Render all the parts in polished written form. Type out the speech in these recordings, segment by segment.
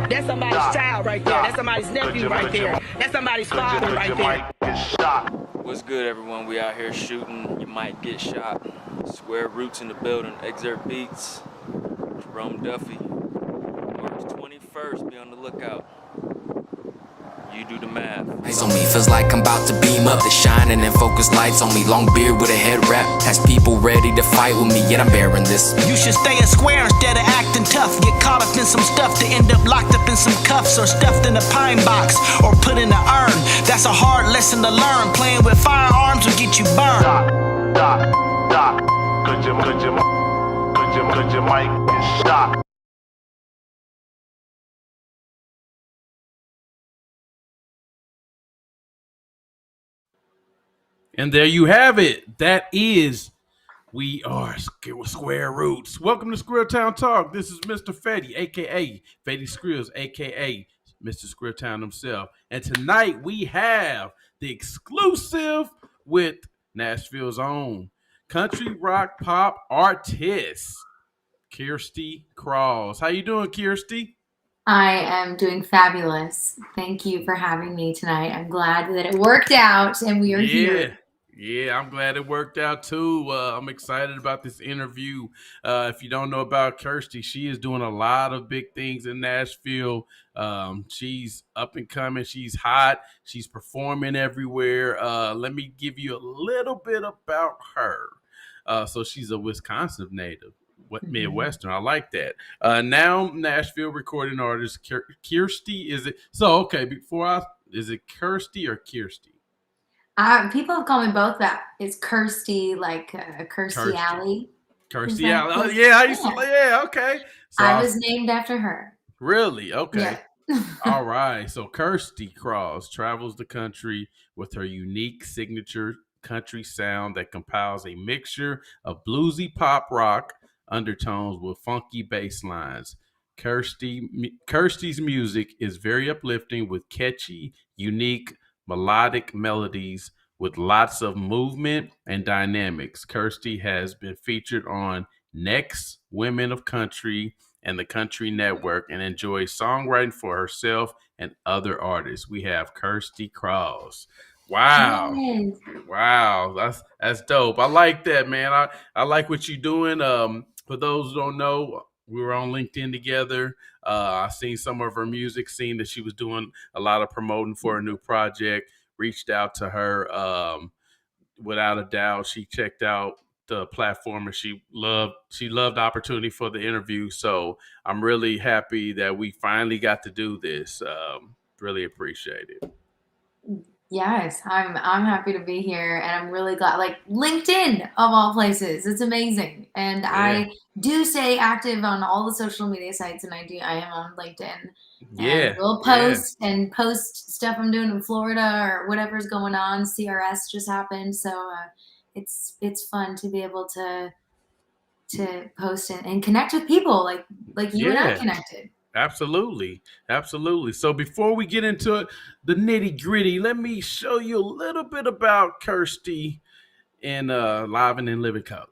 That's somebody's child right there. That's somebody's nephew right there. That's somebody's father right there. What's good, everyone? We out here shooting. You might get shot. Square Roots in the building. Excerpt Beats. Jerome Duffy. March 21st. Be on the lookout. You do the math. Eyes on me feels like I'm about to beam up. The shining and focus lights on me. Long beard with a head wrap. Has people ready to fight with me, yet I'm bearing this. You should stay in square instead of acting tough. Get caught up in some stuff to end up locked up in some cuffs, or stuffed in a pine box, or put in an urn. That's a hard lesson to learn. Playing with firearms will get you burned. Stop. Could you mic stop? And there you have it. That is, we are Square Roots. Welcome to Square Town Talk. This is Mr. Fetty, a.k.a. Fetty Skrills, a.k.a. Mr. Square Town himself. And tonight we have the exclusive with Nashville's own country rock pop artist, Kirstie Kraus. How you doing, Kirstie? I am doing fabulous. Thank you for having me tonight. I'm glad that it worked out and we are here. Yeah, I'm glad it worked out too. I'm excited about this interview. If you don't know about Kirstie, she is doing a lot of big things in Nashville. She's up and coming. She's hot. She's performing everywhere. Let me give you a little bit about her. So she's a Wisconsin native. Midwestern. I like that. Now Nashville recording artist Kirstie. Is it so? Okay, is it Kirstie or Kirstie? People have called me both that. It's Kirstie, like Kirstie Alley. Kirstie Alley. Oh, yeah, I used to. Yeah, okay. So I was named after her. Really? Okay. Yeah. All right. So Kirstie Kraus travels the country with her unique signature country sound that compiles a mixture of bluesy pop rock undertones with funky bass lines. Kirstie's music is very uplifting with catchy, unique, melodic melodies with lots of movement and dynamics. Kirstie has been featured on Next, Women of Country, and the Country Network, and enjoys songwriting for herself and other artists. We have Kirstie Kraus. Wow. Yes. Wow. That's dope. I like that, man. I like what you're doing. For those who don't know, we were on LinkedIn together. I seen some of her music, seen that she was doing a lot of promoting for a new project, reached out to her. Without a doubt, she checked out the platform and she loved the opportunity for the interview. So I'm really happy that we finally got to do this. Really appreciate it. Yes, I'm happy to be here, and I'm really glad. Like LinkedIn of all places, it's amazing. And yeah. I do stay active on all the social media sites, and I am on LinkedIn. Yeah, we'll post stuff I'm doing in Florida or whatever's going on. CRS just happened, so it's fun to be able to post and connect with people like you and I connected. Absolutely. So before we get into the nitty gritty, let me show you a little bit about Kirstie in Live and in Living Color.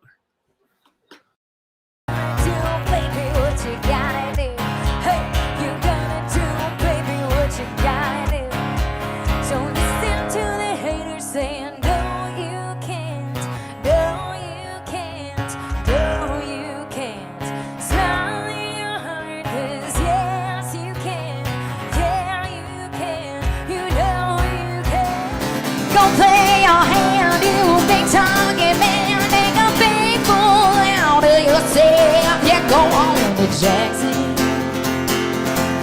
Go on to Jackson.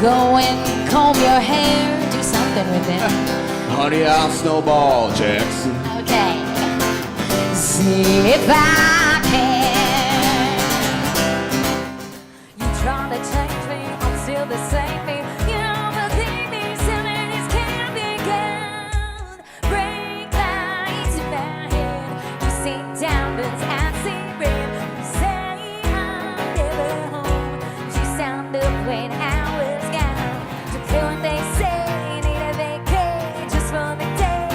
Go and comb your hair. Do something with it. Honey, I'll snowball Jackson. Okay. See if I can. You try to change me, I'm still the same me. You overthink me, silly, this can't be good. Break lights in my head. You see diamonds and see red. When I was gone, to feel what they say, need a vacay just for the day.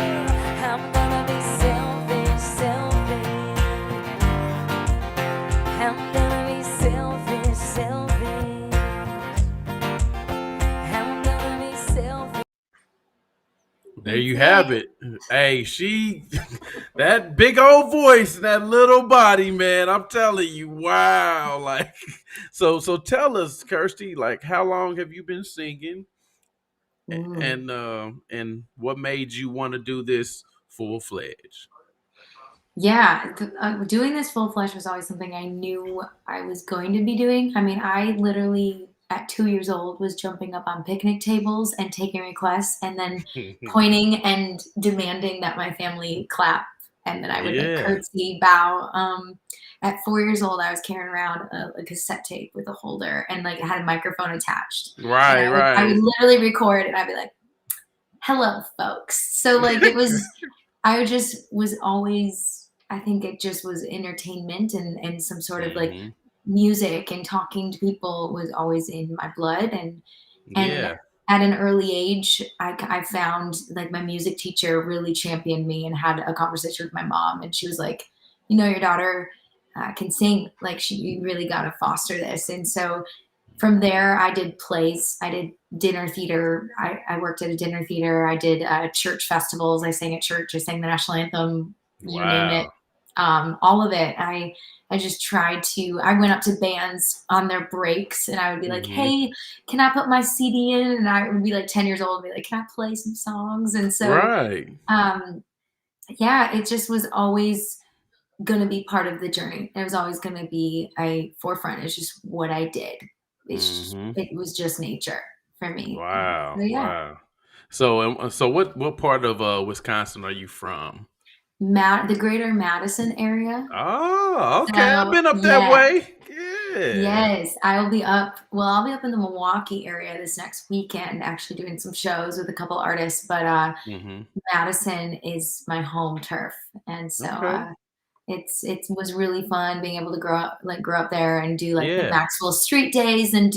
I'm gonna be selfish. I'm gonna be selfish. There you have it. Hey, that big old voice, that little body, man. I'm telling you, wow. Like, so tell us, Kirsty, like, how long have you been singing, Ooh. and what made you want to do this full fledged? Yeah, doing this full fledged was always something I knew I was going to be doing. I mean, I literally at 2 years old was jumping up on picnic tables and taking requests and then pointing and demanding that my family clap. And then I would like Yeah. curtsy, bow. At 4 years old, I was carrying around a cassette tape with a holder and like it had a microphone attached. And Right, I would right. literally record and I'd be like, hello, folks. So like it was, I just was always, I think it just was entertainment and some sort of like Hmm. music and talking to people was always in my blood. And Yeah. at an early age, I found like my music teacher really championed me and had a conversation with my mom. And she was like, you know, your daughter can sing. Like you really got to foster this. And so from there, I did plays. I did dinner theater. I worked at a dinner theater. I did church festivals. I sang at church. I sang the national anthem. You name it. Wow. All of it. I just tried to. I went up to bands on their breaks, and I would be like, Hmm. "Hey, can I put my CD in?" And I would be like 10 years old, and be like, "Can I play some songs?" And so, Right. um, yeah, it just was always going to be part of the journey. It was always going to be a forefront. It's just what I did. Hmm. It was just nature for me. Wow. So yeah, Wow. So what part of Wisconsin are you from? The greater Madison area. Oh, okay. I've So been up that yeah, way. Yeah. yes, I'll be up. Well, I'll be up in the Milwaukee area this next weekend, actually doing some shows with a couple artists. But Hmm. Madison is my home turf, and so Okay. it was really fun being able to grow up there and do like the Yeah. Maxwell Street Days and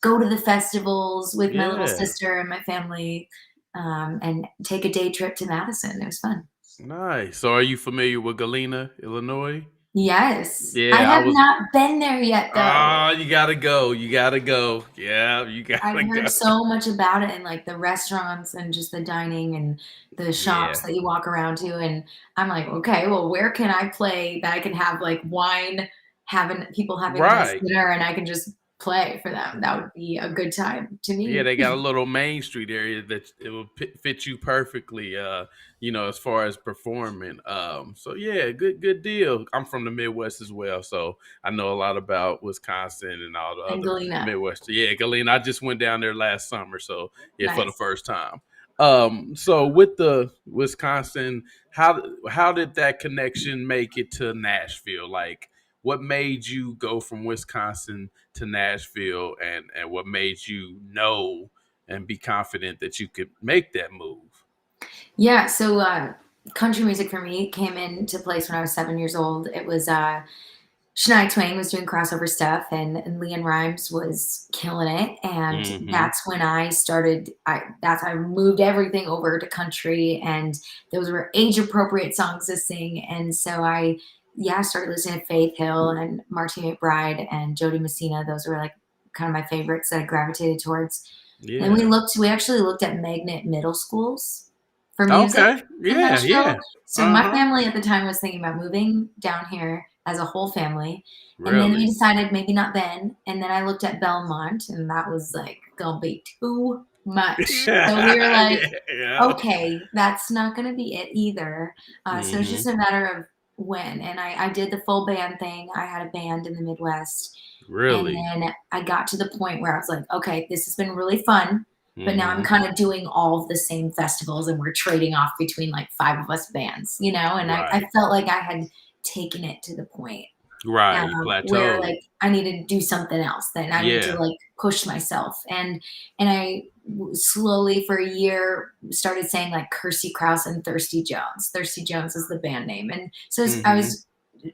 go to the festivals with my little Yeah. sister and my family, and take a day trip to Madison. It was fun. Nice. So are you familiar with Galena, Illinois? Yes, I Yeah, I have was. not been there yet though. Oh, you gotta go. You gotta go. Yeah, you I've gotta heard go. so much about it and like the restaurants and just the dining and the shops Yeah. that you walk around to. And I'm like, okay, well, where can I play that I can have like wine, having a nice Right. dinner and I can just play for them? That would be a good time to Yeah, me. they got a little Main Street area that it will fit you perfectly. As far as performing. So yeah, good deal. I'm from the Midwest as well, so I know a lot about Wisconsin and all the And other Galena. Midwest. Yeah, Galena. I just went down there last summer, so yeah, for the Nice. first time. So with the Wisconsin, how did that connection make it to Nashville? Like, what made you go from Wisconsin to Nashville, and what made you know and be confident that you could make that move? Yeah. So country music for me came into place when I was 7 years old. It was Shania Twain was doing crossover stuff and Leanne Rhymes was killing it. And Hmm. that's when I started, I moved everything over to country and those were age appropriate songs to sing. And so I started listening to Faith Hill and Martina McBride and Jody Messina. Those were like kind of my favorites that I gravitated towards. And Yeah. we actually looked at magnet middle schools for music Okay. in Yeah. Nashville. Yeah. So Uh my huh. family at the time was thinking about moving down here as a whole family. And then we Really? decided maybe not then. And then I looked at Belmont and that was like gonna be too much. So we were Yeah. like, Yeah. okay, that's not gonna be it either. So it's Hmm. just a matter of when. And I did the full band thing. I had a band in the Midwest. And Really? then I got to the point where I was like, okay, this has been really fun. But now I'm Hmm. kind of doing all of the same festivals and we're trading off between like five of us bands, you know? And I Right. felt like I had taken it to the point Right. You where plateaued. like I needed to do something else. Then I need to Yeah. like push myself. And I slowly for a year started saying like Kirstie Kraus and Thirsty Jones. Thirsty Jones is the band name. And so I Hmm. was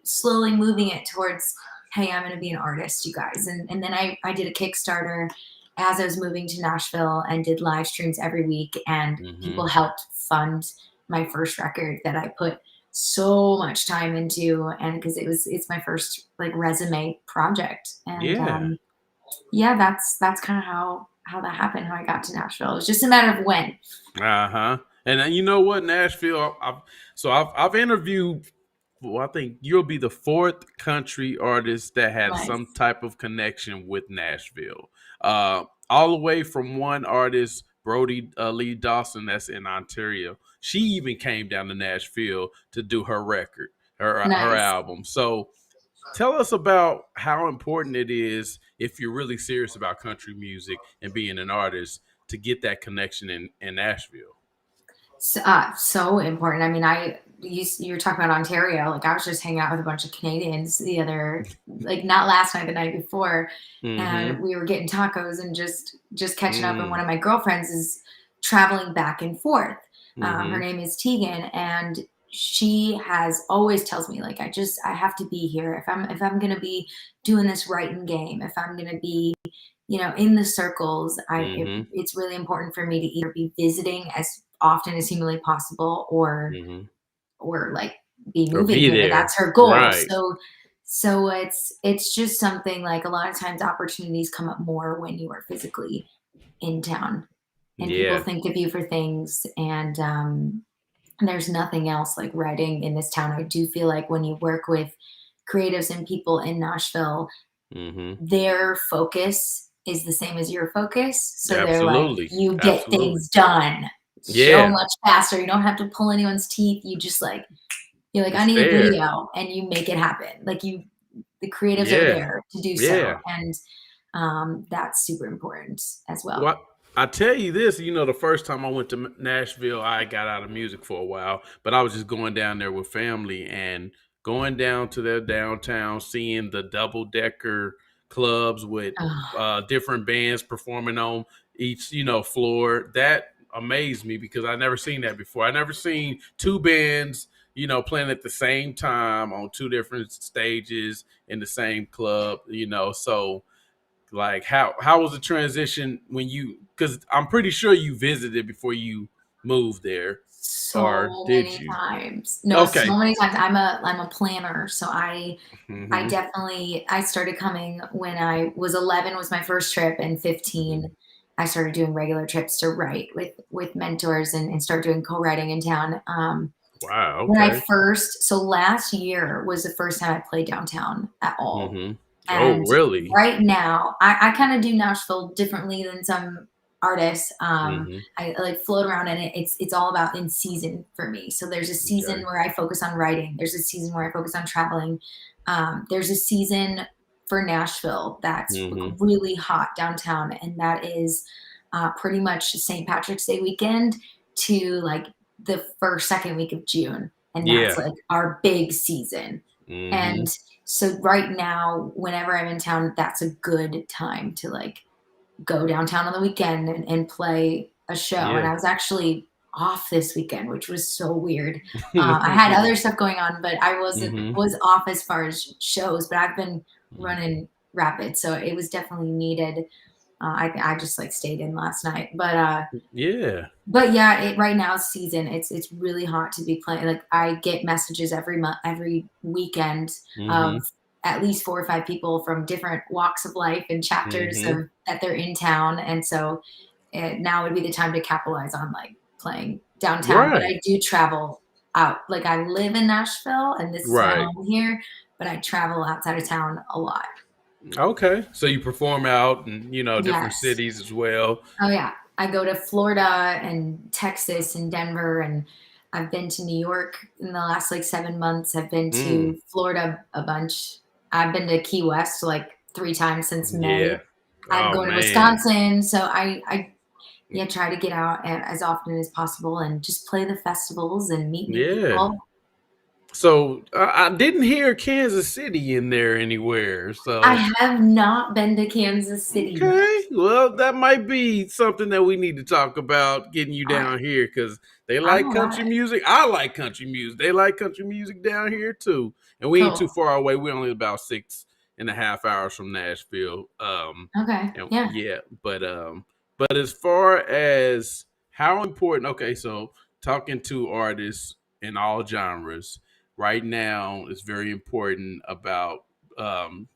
slowly moving it towards, hey, I'm going to be an artist, you guys. And then I did a Kickstarter as I was moving to Nashville and did live streams every week. And Hmm. people helped fund my first record that I put so much time into. And because it's my first like resume project. And Yeah. yeah, that's kind of how that happened, how I got to Nashville. It was just a matter of when. Uh huh. And you know what, Nashville. I've interviewed. Well, I think you'll be the fourth country artist that had Nice. some type of connection with Nashville. All the way from one artist, Brody Lee Dawson, that's in Ontario. She even came down to Nashville to do her record, her Nice. album. So tell us about how important it is if you're really serious about country music and being an artist to get that connection in Nashville. So important. I mean, you were talking about Ontario. Like I was just hanging out with a bunch of Canadians the other, like not last night, the night before, and we were getting tacos and just catching up. And one of my girlfriends is traveling back and forth. Her name is Tegan, and she has always tells me like I have to be here if I'm gonna be doing this writing game, if I'm gonna be in the circles. It's really important for me to either be visiting as often as humanly possible or like be Or moving be here. there. That's her goal. Right. So it's just something like a lot of times opportunities come up more when you are physically in town and people Yeah. think of you for things. And there's nothing else like writing in this town. I do feel like when you work with creatives and people in Nashville, their focus is the same as your focus. So they're like, Absolutely. you get Absolutely. things done so Yeah. much faster. You don't have to pull anyone's teeth. You just like, you're like, I It's need a there. video, and you make it happen. Like the creatives are Yeah. there to do Yeah. so. And that's super important as well. Well, I tell you this, the first time I went to Nashville, I got out of music for a while, but I was just going down there with family and going down to their downtown, seeing the double-decker clubs with Oh, different bands performing on each, floor. That amazed me because I never seen that before. I never seen two bands, playing at the same time on two different stages in the same club, so like how was the transition when because I'm pretty sure you visited before you moved there, or so did many you? times. No, Okay. so many times. I'm a planner, so I hmm definitely I started coming when I was 11 was my first trip, and 15 I started doing regular trips to write with mentors and start doing co-writing in town. Wow. When I Okay. first so last year was the first time I played downtown at all. hmm Oh, And really? right now, I kind of do Nashville differently than some artists. hmm I like float around in it. It's all about in season for me. So there's a season Okay. where I focus on writing. There's a season where I focus on traveling. There's a season for Nashville that's hmm really hot downtown, and that is pretty much St. Patrick's Day weekend to like the second week of June, and that's Yeah. like our big season. hmm And so right now, whenever I'm in town, that's a good time to like go downtown on the weekend and play a show. And Yeah. I was actually off this weekend, which was so weird. I had other stuff going on, but I hmm was off as far as shows. But I've been hmm running rapid, so it was definitely needed. I just like stayed in last night, Yeah. but yeah, right now it's season. It's really hot to be playing. Like I get messages every weekend hmm of at least 4 or 5 people from different walks of life and chapters hmm of that they're in town, and so now would be the time to capitalize on like playing downtown. But Right. I do travel out. Like I live in Nashville, and this is my Right. home here, but I travel outside of town a lot. Okay. So you perform out in, different Yes. cities as well. Oh yeah, I go to Florida and Texas and Denver, and I've been to New York in the last like 7 months. I've been Mm. to Florida a bunch. I've been to Key West like 3 times since May. Yeah. I'm Oh going to man. Wisconsin, so I yeah try to get out as often as possible and just play the festivals and meet new Yeah. people. So I didn't hear Kansas City in there anywhere. I So have not been to Kansas City yet. okay, well that might be something that we need to talk about getting you I, down here because they I'm like country alive. music. I like country music. They like country music down here too, and we ain't too Cool. far away. We're only about 6.5 hours from Nashville. Okay. And Yeah. yeah, but as far as how important, okay, so talking to artists in all genres right now is very important about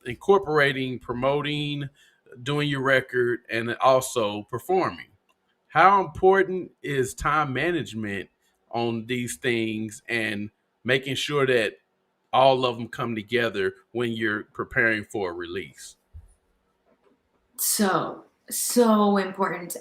incorporating, promoting, doing your record, and also performing. how important is time management on these things and making sure that all of them come together when you're preparing for a release? So important.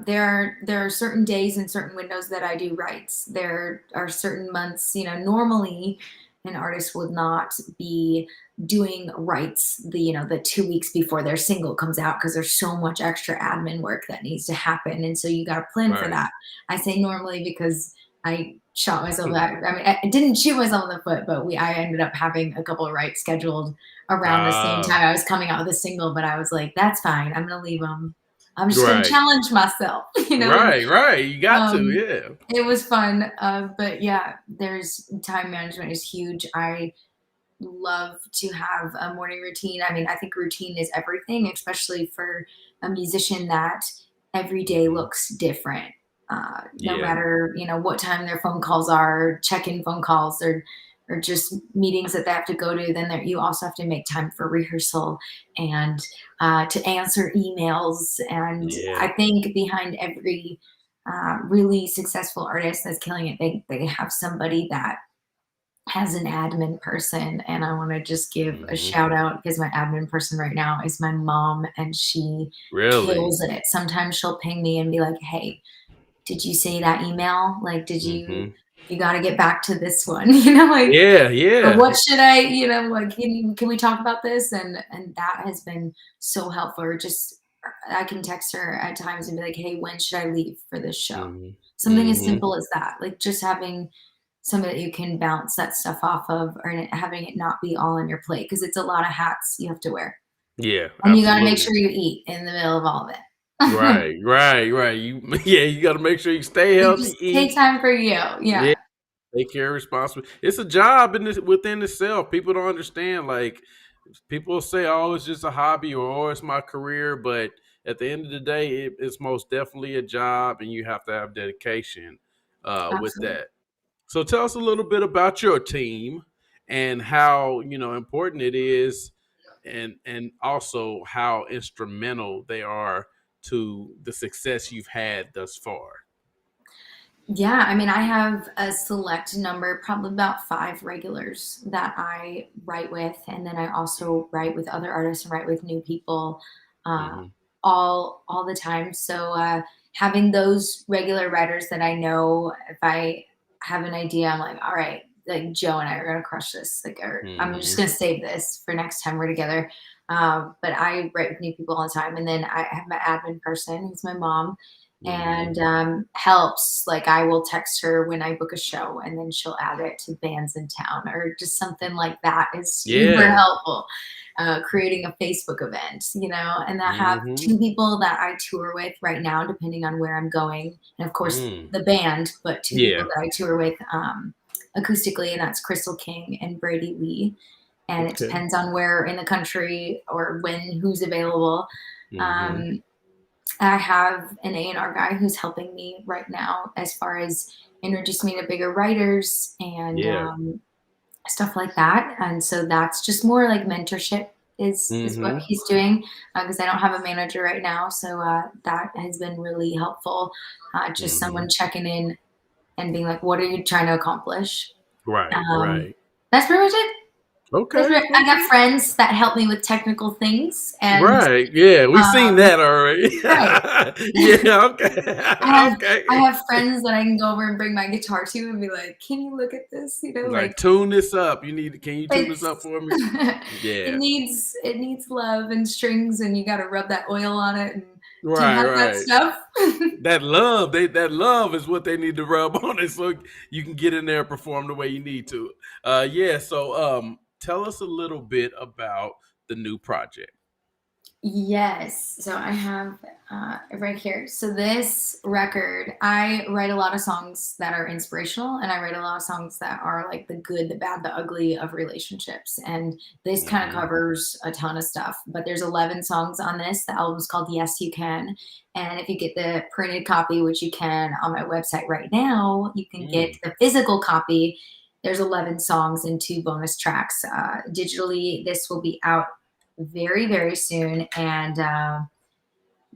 There are certain days and certain windows that I do writes. There are certain months, normally an artist would not be doing writes the 2 weeks before their single comes out because there's so much extra admin work that needs to happen. And so you got to plan for Right. that. I say normally because I shot myself. I mean, I didn't shoot myself in the foot, but I ended up having a couple of writes scheduled around the same Ah, time I was coming out with a single, but I was like, that's fine. I'm gonna leave them. I'm just gonna right. challenge myself, and Right, right. You got to, um, yeah. it was fun. But yeah, there's time management is huge. I love to have a morning routine. I mean, I think routine is everything, especially for a musician that every day Mhm. looks different. No Yeah. matter what time their phone calls are, check-in phone calls, or just meetings that they have to go to. Then you also have to make time for rehearsal and to answer emails. And Yeah. I think behind every really successful artist that's killing it, they have somebody that has an admin person. And I want to just give a Mhm. shout out because my admin person right now is my mom, and she Really? kills it. Sometimes she'll ping me and be like, hey, did you say that email? Like, Mhm. you got to get back to this one, like, Yeah, or yeah. what should I, like, can we talk about this? And that has been so helpful. Or just, I can text her at times and be like, hey, when should I leave for this show? Mhm. Something as Mhm. simple as that. Like, just having somebody that you can bounce that stuff off of, or having it not be all on your plate, because it's a lot of hats you have to wear. Yeah, And you got to make absolutely. sure you eat in the middle of all of it. Right, right, right. You yeah, you gotta make sure you stay Like, healthy, just take eat. time for you. Yeah, Yeah, take care of responsibility. It's a job within itself. People don't understand. Like people say, "Oh, it's just a hobby," or "Oh, it's my career." But at the end of the day, it's most definitely a job, and you have to have dedication with absolutely. that. So, tell us a little bit about your team and how important it is, and also how instrumental they are to the success you've had thus far. Yeah, I mean, I have a select number, probably about 5 regulars that I write with, and then I also write with other artists and write with new people, uh, Hmm. all the time. So having those regular writers that I know, if I have an idea, I'm like, all right, like Joe and I are gonna crush this. Like, or I'm just Hmm. gonna save this for next time we're together. But I write with new people all the time, and then I have my admin person, who's my mom, Hmm. and helps. Like, I will text her when I book a show, and then she'll add it to bands in town, or just something like that is super Yeah. helpful. Creating a Facebook event, and I have Hmm. 2 people that I tour with right now, depending on where I'm going, and of course Mm. the band, but 2 people Yeah. that I tour with acoustically, and that's Crystal King and Brady Lee. And it Okay. depends on where in the country or when who's available. Hmm. Um, I have an A&R guy who's helping me right now as far as introduce me to bigger writers and Yeah. stuff like that. And so that's just more like mentorship is what Hmm. he's doing, because I don't have a manager right now. So that has been really helpful. Just Hmm. someone checking in and being like, "What are you trying to accomplish?" Right. Um, Right. that's pretty much it. That's Okay. right. I got Okay. friends that help me with technical things, and Right. Yeah. We seen um, that already. right. Yeah. Okay. I have I Okay. have friends that I can go over and bring my guitar to and be like, "Can you look at this?" Like, Like tune this up. Can you tune this up it's for me? it Yeah. needs love and strings, and you gotta rub that oil on it. And do you Right, have that right. stuff? That love is what they need to rub on it so you can get in there and perform the way you need to. Yeah, so tell us a little bit about the new project. Yes. So I have right here. So this record, I write a lot of songs that are inspirational, and I write a lot of songs that are like the good, the bad, the ugly of relationships. And this kind of Hmm. covers a ton of stuff. But there's 11 songs on this. The album's called Yes You Can. And if you get the printed copy, which you can on my website right now, you can get Mm. the physical copy. There's 11 songs and 2 bonus tracks. Digitally, this will be out very, very soon. And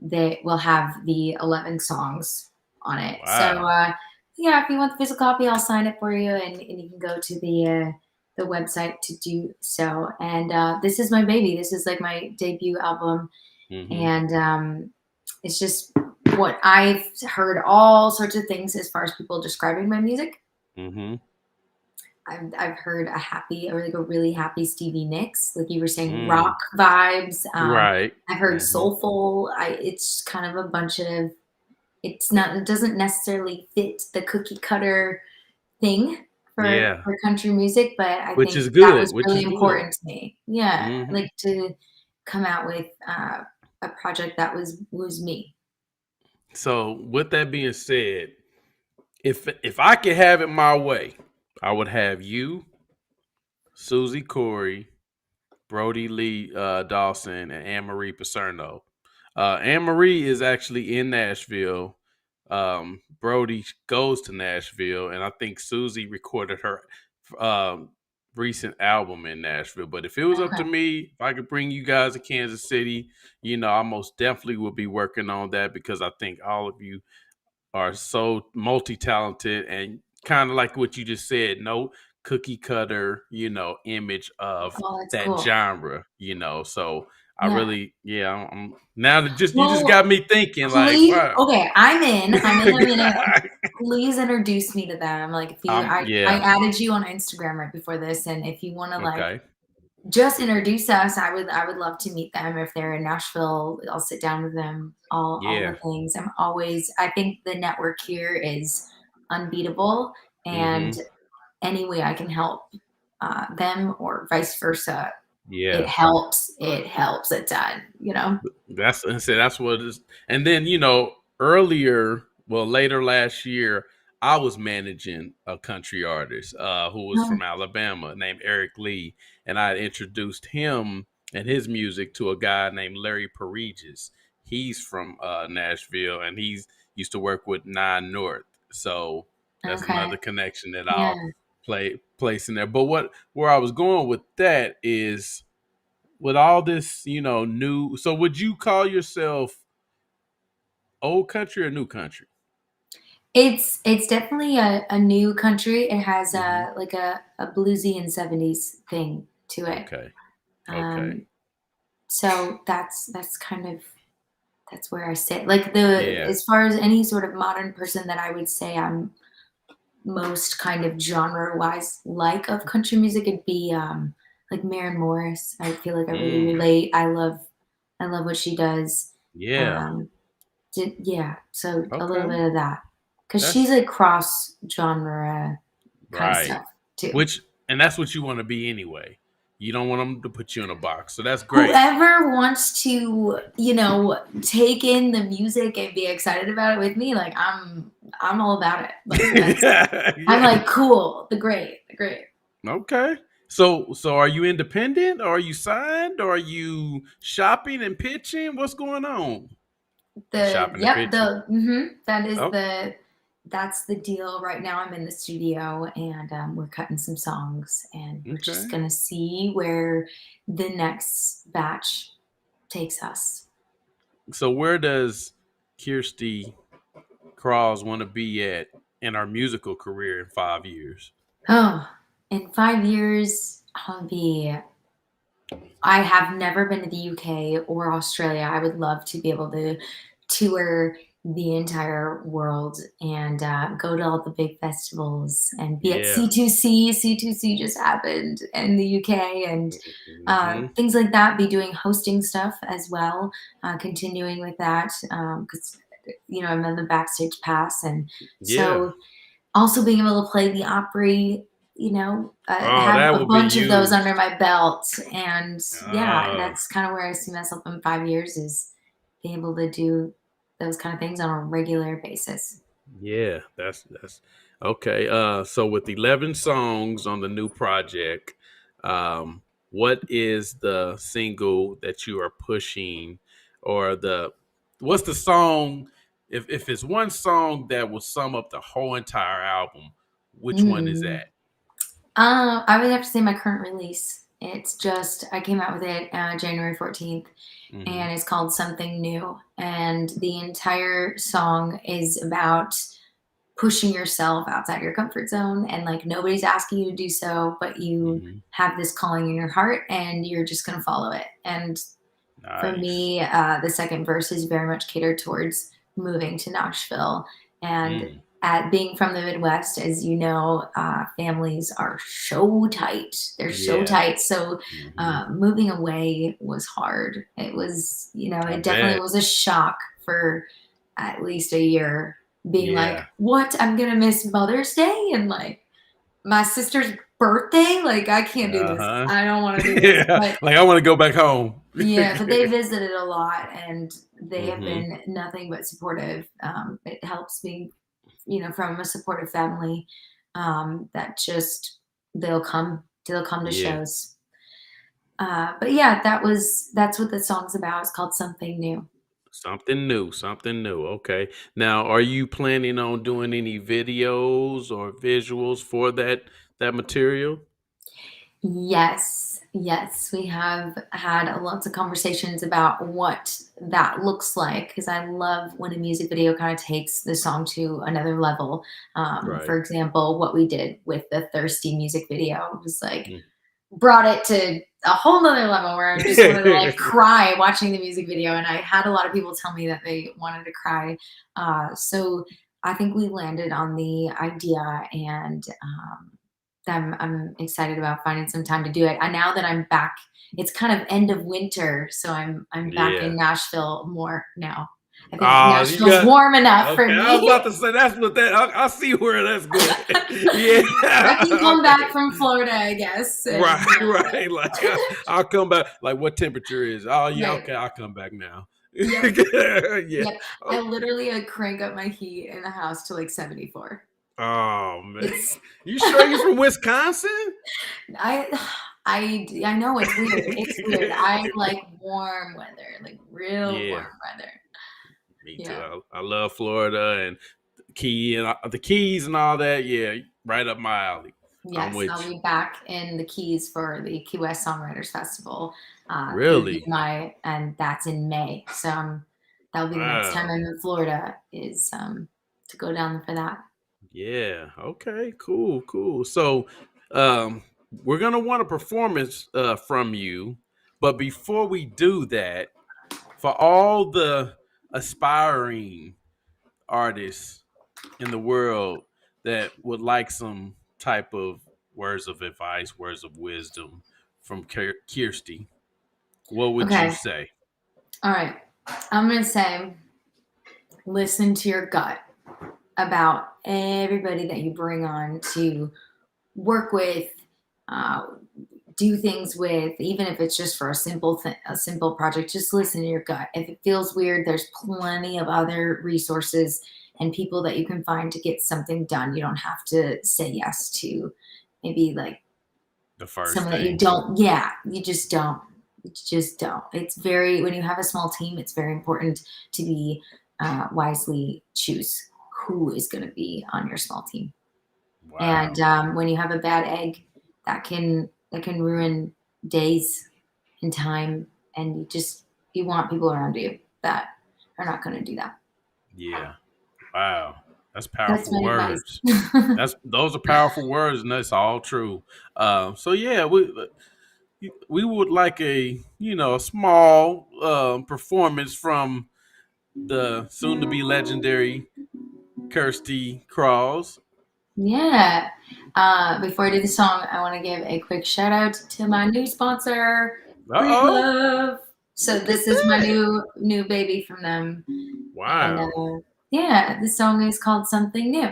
that will have the 11 songs on it. Wow. So yeah, if you want the physical copy, I'll sign it for you, and you can go to the website to do so. And this is my baby. This is like my debut album, and it's just what I've heard all sorts of things as far as people describing my music. Mm-hmm. I've heard a really happy Stevie Nicks, like you were saying, rock vibes. Right. I've heard soulful. It's kind of a bunch of. It doesn't necessarily fit the cookie cutter thing for country music, but I Which think is good. that was Which really is good. important to me. Yeah, Mhm. like to come out with a project that was me. So with that being said, if I could have it my way, I would have you, Susie Corey, Brody Lee Dawson, and Anne Marie Paserno. Anne Marie is actually in Nashville. Brody goes to Nashville, and I think Susie recorded her recent album in Nashville. But if it was up to Okay. me, if I could bring you guys to Kansas City, I most definitely would be working on that, because I think all of you are so multi-talented, and kind of like what you just said, no cookie cutter, image of Oh, that's that cool. genre, so I Yeah. really, I'm now that you just Well, got me thinking, like, please. wow. Okay, I'm in. Please introduce me to them. Like, if you, I Yeah. added you on Instagram right before this, and if you want to Okay. just introduce us, I would love to meet them. If they're in Nashville, I'll sit down with them. All Yeah. the things. I think the network here is unbeatable, and any way I can help them or vice versa, it Yeah. helps. It helps a ton. That's what it is. And then, later last year, I was managing a country artist who was Oh, from Alabama named Eric Lee, and I introduced him and his music to a guy named Larry Pareges. He's from Nashville, and he's used to work with Nine North. So that's okay. another connection that Yeah. I'll place in there. But where I was going with that is, with all this, new. So would you call yourself old country or new country? It's definitely a new country. It has Mhm. like a bluesy and 70s thing to it. Okay. Okay. Um, so that's kind of that's where I sit. Like the Yeah. as far as any sort of modern person that I would say I'm most kind of genre wise like of country music, it'd be like Maren Morris. I feel like I really Mm. relate. I love what she does. Yeah. Um, yeah, so a little Okay. bit of that, because she's That's a cross genre kind of right. stuff too. And that's what you want to be anyway. You don't want them to put you in a box. So that's great. Whoever wants to, take in the music and be excited about it with me, like I'm all about it. Like I'm Yeah. like, cool, the great. Okay. So are you independent? Or are you signed? Or are you shopping and pitching? What's going on? Shopping and pitching. That is Oh, that's the deal right now. I'm in the studio, and we're cutting some songs, and we're just okay. gonna see where the next batch takes us. So where does Kirstie Kraus want to be at in our musical career in 5 years? Oh, in 5 years, I have never been to the UK or Australia. I would love to be able to tour the entire world and go to all the big festivals and be at Yeah. C2C. C2C just happened in the UK, and Hmm. things like that. Be doing hosting stuff as well, continuing with that, because I'm in the backstage pass, and Yeah. so also being able to play the Opry, Oh, have that a would be bunch of those huge. under my belt. And yeah, Oh, that's kind of where I see myself in 5 years, is being able to do those kind of things on a regular basis. yeah. That's okay. So with 11 songs on the new project, um, what is the single that you are pushing, or what's the song? If it's one song that will sum up the whole entire album, which one is Mm. that? I would have to say my current release It's just, I came out with it January 14th, and it's called Something New. And the entire song is about pushing yourself outside your comfort zone, and like nobody's asking you to do so, but you have this calling in your heart and you're just going to follow it. And for me, the second verse is very much catered towards moving to Nashville. And at being from the Midwest, as you know, families are so tight. They're so tight. So moving away was hard. It was, it definitely was a shock for at least a year, being like, what? I'm going to miss Mother's Day and like my sister's birthday? Like, I can't do this. I don't want to do this. But, like, I want to go back home. Yeah, but they visited a lot, and they have been nothing but supportive. It helps me, from a supportive family, that just they'll come to shows. But yeah, that's what the song's about. It's called Something New. Something new. Okay. Now, are you planning on doing any videos or visuals for that material? Yes, we have had lots of conversations about what that looks like, because I love when a music video kind of takes the song to another level. For example, what we did with the Thirsty music video was like brought it to a whole nother level where I just wanted to like cry watching the music video, and I had a lot of people tell me that they wanted to cry. So I think we landed on the idea, and I'm excited about finding some time to do it. And now that I'm back, it's kind of end of winter, so I'm back in Nashville more now. I think Nashville's warm enough for me. I was about to say that's what I see where that's going. I can come back from Florida, I guess. Right. Like I'll come back. Like, what temperature is? Oh yeah, okay. I'll come back now. Yep. I literally crank up my heat in the house to like 74. Oh man, you sure you're from Wisconsin? I know it's weird. It's weird. I like warm weather, like real warm weather. Me too. I love Florida and the Keys and all that. Yeah, right up my alley. Yes, I'll be back in the Keys for the Key West Songwriters Festival. Really? And that's in May. So that'll be the next time I'm in Florida, is to go down for that. Yeah. Okay. Cool. So, we're gonna want a performance from you, but before we do that, for all the aspiring artists in the world that would like some type of words of advice, words of wisdom from Kirstie, what would you say? All right. I'm going to say, listen to your gut about everybody that you bring on to work with, do things with, even if it's just for a simple project. Just listen to your gut. If it feels weird, there's plenty of other resources and people that you can find to get something done. You don't have to say yes to maybe like the first someone thing. that you don't. Yeah, you just don't. It's when you have a small team, it's very important to be wisely choose who is going to be on your small team. Wow. And when you have a bad egg, that can ruin days and time, and you want people around you that are not going to do that. Yeah. Wow. That's powerful words. Those are powerful words, and that's all true. So yeah, we would like a small performance from the soon to be legendary Kirstie Kraus. Yeah. Before I do the song, I want to give a quick shout out to my new sponsor, Love. So this is my new baby from them. Wow. And, this song is called Something New,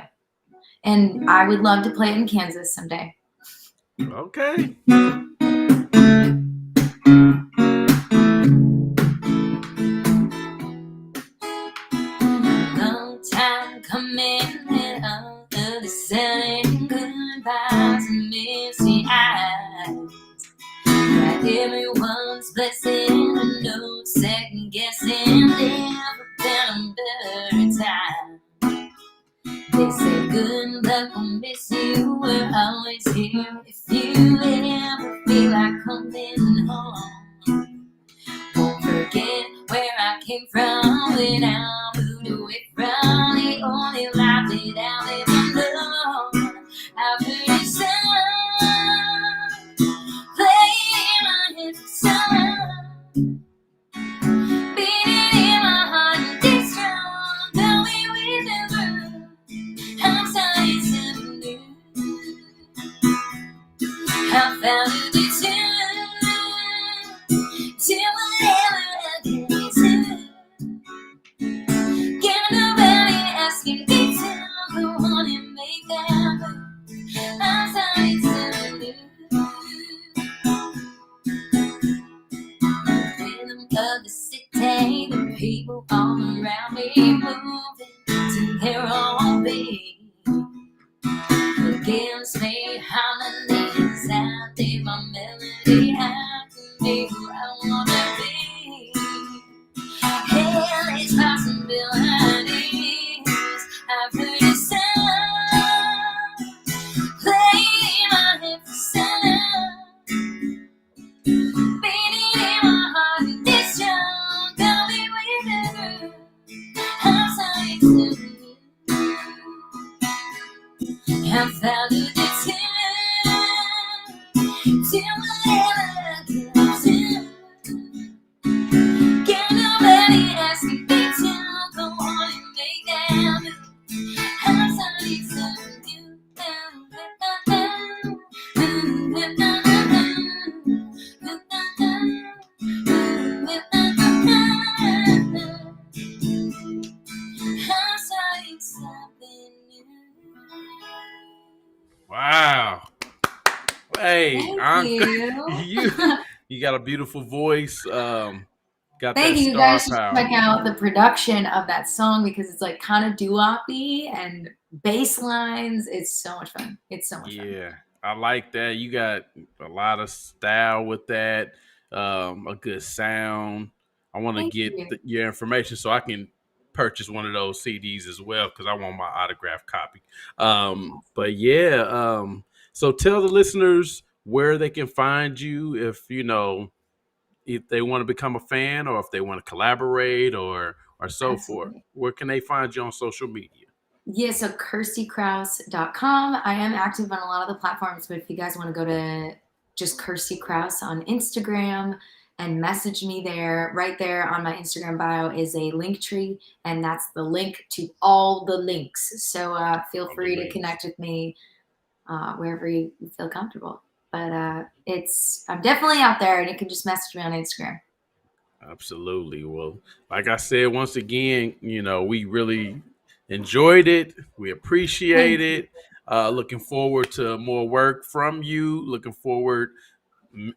and I would love to play it in Kansas someday. Okay. Long time coming, and all of the sudden goodbyes and misty eyes. Got everyone's blessing and no second guessing. Never been a better time. They say good luck will miss you. We're always here if you ever feel like coming home. Won't forget where I came from when I moved away from the only life that I ever known. I've heard a sound playing in my head for sound, beating in my heart and this strong. Tell me we've been through. I'm sorry, something new. I found a new tune to whatever I can do. Get nobody asking me to go on and make that move. I'm sorry, something new. Rhythm of the city, the people all around me moving to their own beat. Against me, harmonies out there, my melody has to be where I wanna be. Endless possibilities. I've heard a sound playing in my head for sound, beating in my heart and this strong. Tell me we've been through. I'm sorry to you. I found a new tune to whatever I can do. Get nobody asking me to go on and make that move. I'm sorry to you. I'm sorry, something new. Wow. Hey, Thank you. you got a beautiful voice. Got Thank that you. You star guys should power. check out the production of that song because it's like kind of doo-wop-y and bass lines. It's so much fun. It's so much fun. Yeah, I like that. You got a lot of style with that. A good sound. I want to Thank get you. your information so I can purchase one of those CDs as well because I want my autographed copy. But yeah, so tell the listeners where they can find you if if they want to become a fan or if they want to collaborate or so forth. Absolutely. Where can they find you on social media? Yeah, so KirstieKraus.com. I am active on a lot of the platforms, but if you guys want to go to just Kirstie Kraus on Instagram and message me there, right there on my Instagram bio is a link tree, and that's the link to all the links. So feel All free the to links. connect with me wherever you feel comfortable. But I'm definitely out there, and you can just message me on Instagram. Absolutely. Well, like I said, once again, we really enjoyed it. We appreciate Thank you. it. Looking forward to more work from you.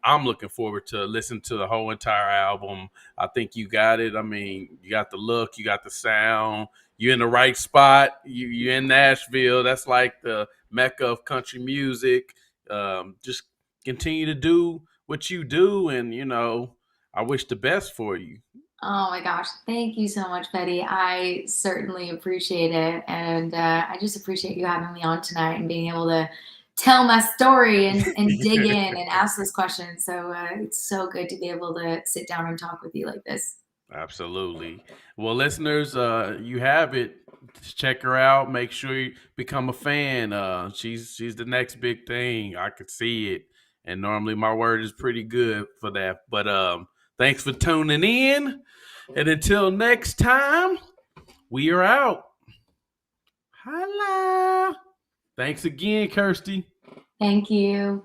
I'm looking forward to listen to the whole entire album. I think you got it. I mean, you got the look, you got the sound. You're in the right spot. You're in Nashville. That's like the mecca of country music. Just continue to do what you do, and I wish the best for you. Oh my gosh. Thank you so much, Betty. I certainly appreciate it. And I just appreciate you having me on tonight and being able to tell my story and dig in and ask those questions. So it's so good to be able to sit down and talk with you like this. Absolutely. Well, listeners, you have it. Just check her out. Make sure you become a fan. She's the next big thing. I could see it. And normally my word is pretty good for that. But thanks for tuning in. And until next time, we are out. Holla. Thanks again, Kirsty. Thank you.